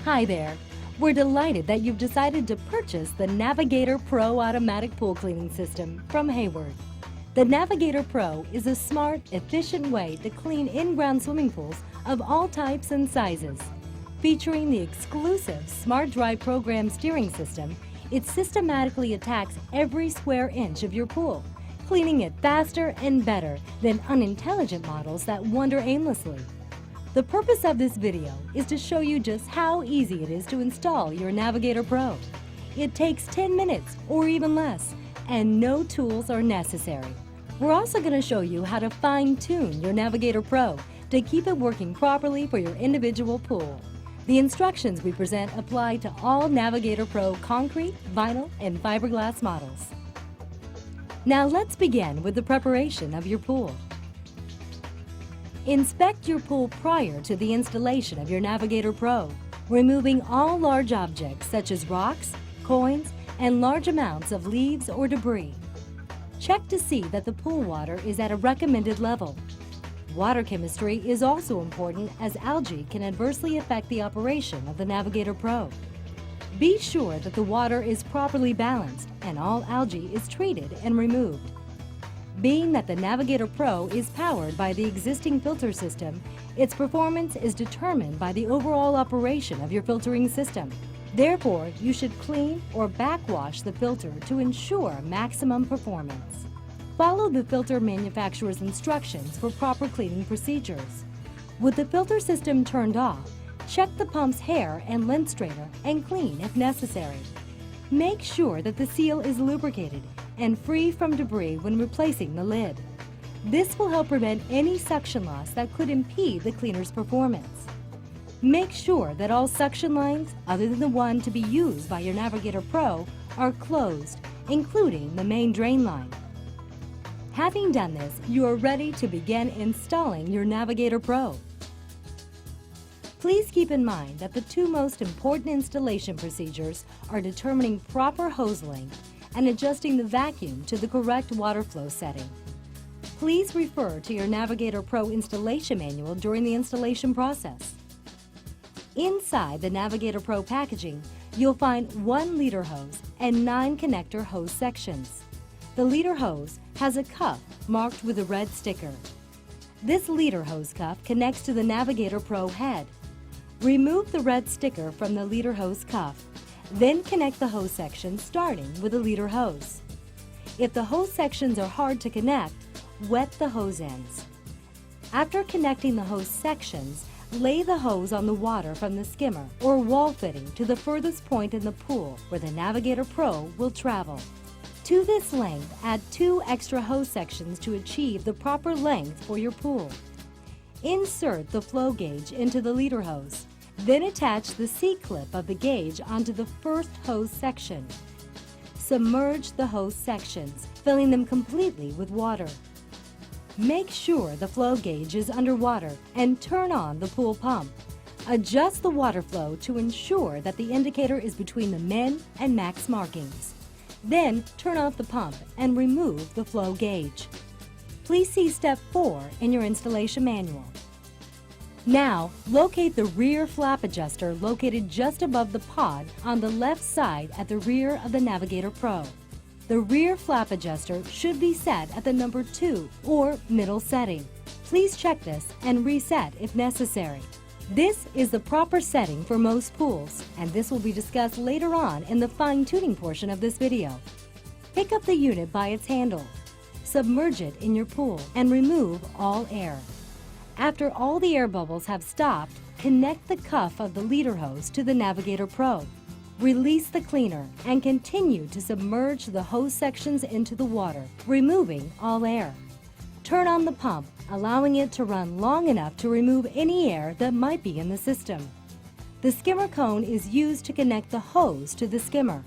Hi there. We're delighted that you've decided to purchase the Navigator Pro automatic pool cleaning system from Hayward. The Navigator Pro is a smart, efficient way to clean in-ground swimming pools of all types and sizes. Featuring the exclusive Smart Dry program steering system, it systematically attacks every square inch of your pool, cleaning it faster and better than unintelligent models that wander aimlessly. The purpose of this video is to show you just how easy it is to install your Navigator Pro. It takes 10 minutes or even less, and no tools are necessary. We're also going to show you how to fine-tune your Navigator Pro to keep it working properly for your individual pool. The instructions we present apply to all Navigator Pro concrete, vinyl, and fiberglass models. Now let's begin with the preparation of your pool. Inspect your pool prior to the installation of your Navigator Pro, removing all large objects such as rocks, coins, and large amounts of leaves or debris. Check to see that the pool water is at a recommended level. Water chemistry is also important, as algae can adversely affect the operation of the Navigator Pro. Be sure that the water is properly balanced and all algae is treated and removed. Being that the Navigator Pro is powered by the existing filter system, its performance is determined by the overall operation of your filtering system. Therefore, you should clean or backwash the filter to ensure maximum performance. Follow the filter manufacturer's instructions for proper cleaning procedures. With the filter system turned off, check the pump's hair and lint strainer and clean if necessary. Make sure that the seal is lubricated and free from debris when replacing the lid. This will help prevent any suction loss that could impede the cleaner's performance. Make sure that all suction lines, other than the one to be used by your Navigator Pro, are closed, including the main drain line. Having done this, you are ready to begin installing your Navigator Pro. Please keep in mind that the two most important installation procedures are determining proper hose length and adjusting the vacuum to the correct water flow setting. Please refer to your Navigator Pro installation manual during the installation process. Inside the Navigator Pro packaging, you'll find 1 leader hose and 9 connector hose sections. The leader hose has a cuff marked with a red sticker. This leader hose cuff connects to the Navigator Pro head. Remove the red sticker from the leader hose cuff. Then connect the hose sections starting with the leader hose. If the hose sections are hard to connect, wet the hose ends. After connecting the hose sections, lay the hose on the water from the skimmer or wall fitting to the furthest point in the pool where the Navigator Pro will travel. To this length, add 2 extra hose sections to achieve the proper length for your pool. Insert the flow gauge into the leader hose. Then attach the C-clip of the gauge onto the first hose section. Submerge the hose sections, filling them completely with water. Make sure the flow gauge is underwater and turn on the pool pump. Adjust the water flow to ensure that the indicator is between the min and max markings. Then turn off the pump and remove the flow gauge. Please see Step 4 in your installation manual. Now, locate the rear flap adjuster located just above the pod on the left side at the rear of the Navigator Pro. The rear flap adjuster should be set at the number 2 or middle setting. Please check this and reset if necessary. This is the proper setting for most pools, and this will be discussed later on in the fine-tuning portion of this video. Pick up the unit by its handle. Submerge it in your pool and remove all air. After all the air bubbles have stopped, connect the cuff of the leader hose to the Navigator Pro. Release the cleaner and continue to submerge the hose sections into the water, removing all air. Turn on the pump, allowing it to run long enough to remove any air that might be in the system. The skimmer cone is used to connect the hose to the skimmer.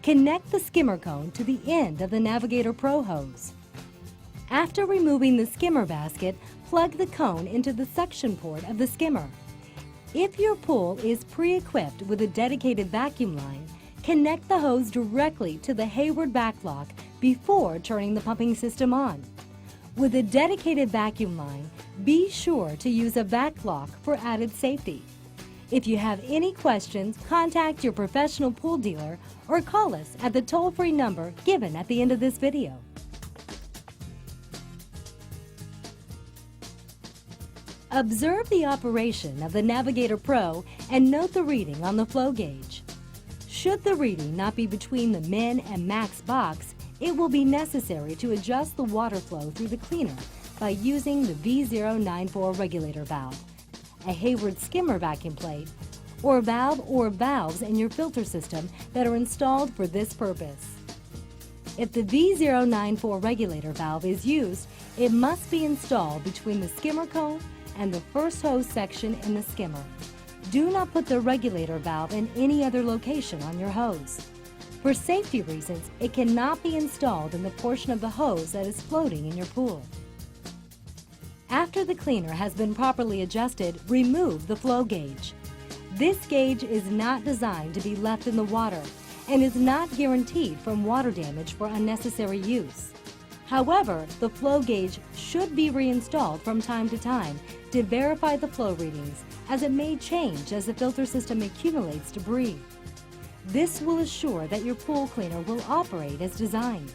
Connect the skimmer cone to the end of the Navigator Pro hose. After removing the skimmer basket, plug the cone into the suction port of the skimmer. If your pool is pre-equipped with a dedicated vacuum line, connect the hose directly to the Hayward backlock before turning the pumping system on. With a dedicated vacuum line, be sure to use a backlock for added safety. If you have any questions, contact your professional pool dealer or call us at the toll-free number given at the end of this video. Observe the operation of the Navigator Pro and note the reading on the flow gauge. Should the reading not be between the min and max box, it will be necessary to adjust the water flow through the cleaner by using the V094 regulator valve, a Hayward skimmer vacuum plate, or valve or valves in your filter system that are installed for this purpose. If the V094 regulator valve is used, it must be installed between the skimmer cone and the first hose section in the skimmer. Do not put the regulator valve in any other location on your hose. For safety reasons, it cannot be installed in the portion of the hose that is floating in your pool. After the cleaner has been properly adjusted, remove the flow gauge. This gauge is not designed to be left in the water and is not guaranteed from water damage for unnecessary use. However, the flow gauge should be reinstalled from time to time to verify the flow readings, as it may change as the filter system accumulates debris. This will assure that your pool cleaner will operate as designed.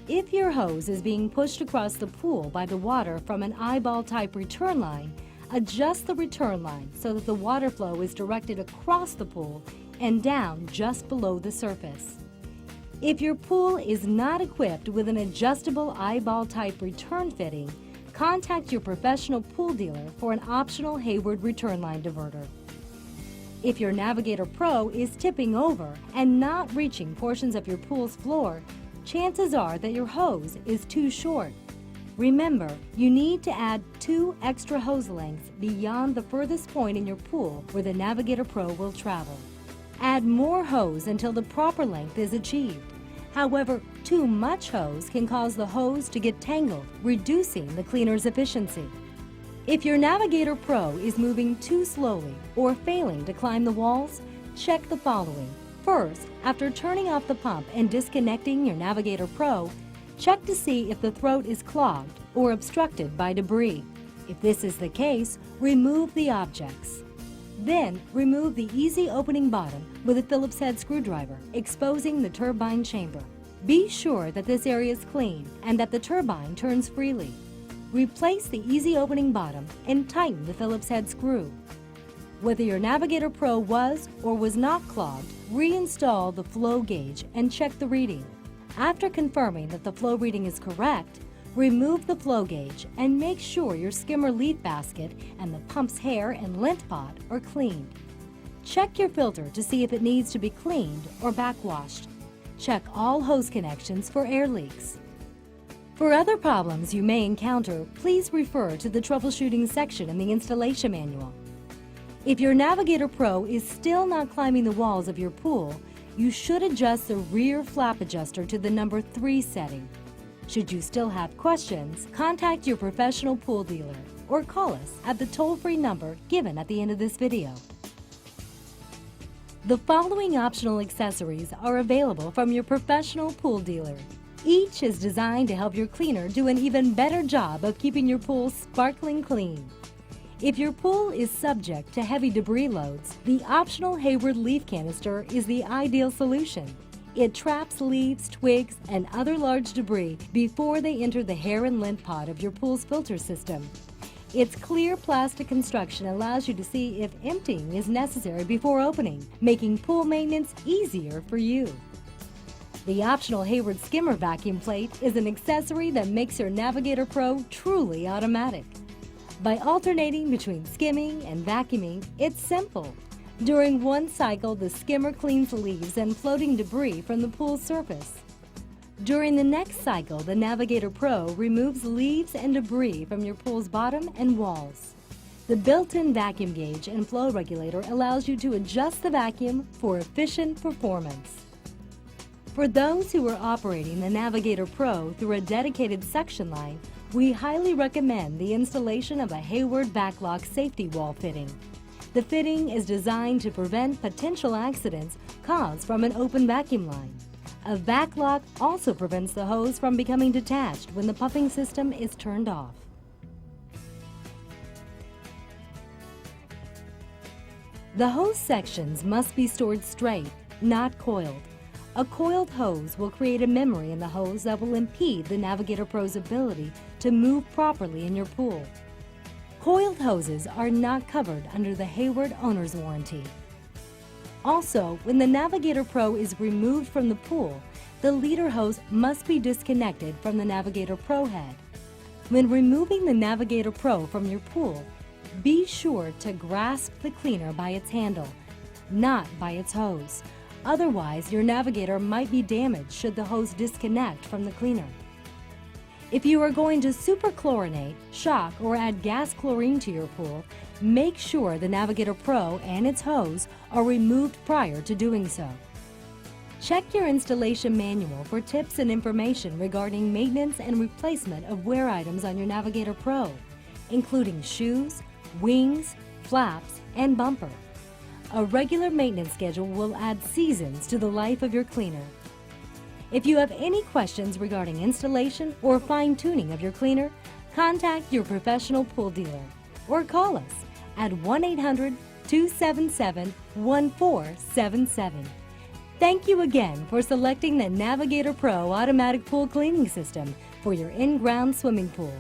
If your hose is being pushed across the pool by the water from an eyeball type return line, adjust the return line so that the water flow is directed across the pool and down just below the surface. If your pool is not equipped with an adjustable eyeball type return fitting, contact your professional pool dealer for an optional Hayward Return Line Diverter. If your Navigator Pro is tipping over and not reaching portions of your pool's floor, chances are that your hose is too short. Remember, you need to add 2 extra hose lengths beyond the furthest point in your pool where the Navigator Pro will travel. Add more hose until the proper length is achieved. However, too much hose can cause the hose to get tangled, reducing the cleaner's efficiency. If your Navigator Pro is moving too slowly or failing to climb the walls, check the following. First, after turning off the pump and disconnecting your Navigator Pro, check to see if the throat is clogged or obstructed by debris. If this is the case, remove the objects. Then, remove the easy opening bottom with a Phillips head screwdriver, exposing the turbine chamber. Be sure that this area is clean and that the turbine turns freely. Replace the easy opening bottom and tighten the Phillips head screw. Whether your Navigator Pro was or was not clogged, reinstall the flow gauge and check the reading. After confirming that the flow reading is correct, remove the flow gauge and make sure your skimmer leaf basket and the pump's hair and lint pot are cleaned. Check your filter to see if it needs to be cleaned or backwashed. Check all hose connections for air leaks. For other problems you may encounter, please refer to the troubleshooting section in the installation manual. If your Navigator Pro is still not climbing the walls of your pool, you should adjust the rear flap adjuster to the number 3 setting. Should you still have questions, contact your professional pool dealer or call us at the toll-free number given at the end of this video. The following optional accessories are available from your professional pool dealer. Each is designed to help your cleaner do an even better job of keeping your pool sparkling clean. If your pool is subject to heavy debris loads, the optional Hayward leaf canister is the ideal solution. It traps leaves, twigs, and other large debris before they enter the hair and lint pot of your pool's filter system. Its clear plastic construction allows you to see if emptying is necessary before opening, making pool maintenance easier for you. The optional Hayward skimmer vacuum plate is an accessory that makes your Navigator Pro truly automatic. By alternating between skimming and vacuuming, it's simple. During one cycle, the skimmer cleans leaves and floating debris from the pool's surface. During the next cycle, the Navigator Pro removes leaves and debris from your pool's bottom and walls. The built-in vacuum gauge and flow regulator allows you to adjust the vacuum for efficient performance. For those who are operating the Navigator Pro through a dedicated suction line, we highly recommend the installation of a Hayward backlock safety wall fitting. The fitting is designed to prevent potential accidents caused from an open vacuum line. A backlock also prevents the hose from becoming detached when the pumping system is turned off. The hose sections must be stored straight, not coiled. A coiled hose will create a memory in the hose that will impede the Navigator Pro's ability to move properly in your pool. Coiled hoses are not covered under the Hayward owner's warranty. Also, when the Navigator Pro is removed from the pool, the leader hose must be disconnected from the Navigator Pro head. When removing the Navigator Pro from your pool, be sure to grasp the cleaner by its handle, not by its hose. Otherwise, your Navigator might be damaged should the hose disconnect from the cleaner. If you are going to superchlorinate, shock, or add gas chlorine to your pool, make sure the Navigator Pro and its hose are removed prior to doing so. Check your installation manual for tips and information regarding maintenance and replacement of wear items on your Navigator Pro, including shoes, wings, flaps, and bumper. A regular maintenance schedule will add seasons to the life of your cleaner. If you have any questions regarding installation or fine-tuning of your cleaner, contact your professional pool dealer or call us at 1-800-277-1477. Thank you again for selecting the Navigator Pro Automatic Pool Cleaning System for your in-ground swimming pool.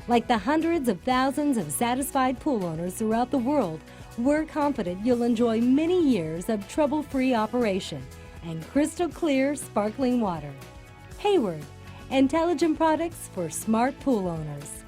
Like the hundreds of thousands of satisfied pool owners throughout the world, we're confident you'll enjoy many years of trouble-free operation and crystal clear, sparkling water. Hayward, intelligent products for smart pool owners.